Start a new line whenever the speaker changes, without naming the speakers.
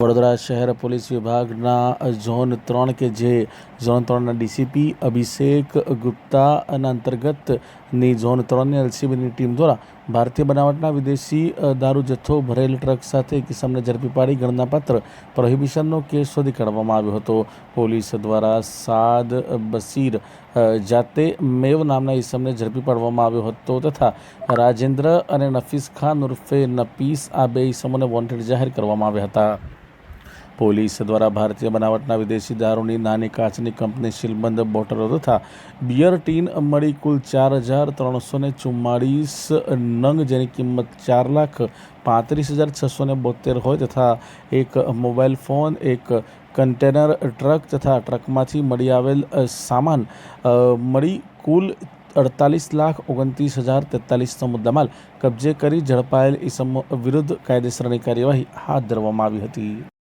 વડોદરા શહેર પોલીસ વિભાગના ઝોન 3 કે જે ઝોન 3ના ડીસીપી અભિષેક ગુપ્તાના અંતર્ગતની ઝોન 3ની એલસીબીની ટીમ દ્વારા ભારતીય બનાવટના વિદેશી દારૂ જથ્થો ભરેલ ટ્રક સાથે એક ઇસમને ઝડપી પાડી ગણનાપાત્ર પ્રોહિબિશનનો કેસ શોધી કાઢવામાં આવ્યો હતો. પોલીસ દ્વારા સાદ બશીર જાતે મેવ નામના ઇસમને ઝડપી પાડવામાં આવ્યો હતો તથા રાજેન્દ્ર અને નફીસ ખાન ઉર્ફે નપીસ આ બે ઇસમોને વોન્ટેડ જાહેર કરવામાં આવ્યા હતા. પોલીસ દ્વારા ભારતીય બનાવટના વિદેશી દારૂની નાની કાચની કંપની સીલબંધ બોટલો તથા બિયર ટીન મળી કુલ 4,344 નંગ જેની કિંમત 4,35,672 હોય તથા એક મોબાઈલ ફોન, એક કન્ટેનર ટ્રક તથા ટ્રકમાંથી મળી આવેલ સામાન મળી કુલ 48,29,043નો મુદ્દામાલ કબજે કરી ઝડપાયેલ ઇસમો વિરુદ્ધ કાયદેસરની કાર્યવાહી હાથ ધરવામાં આવી હતી.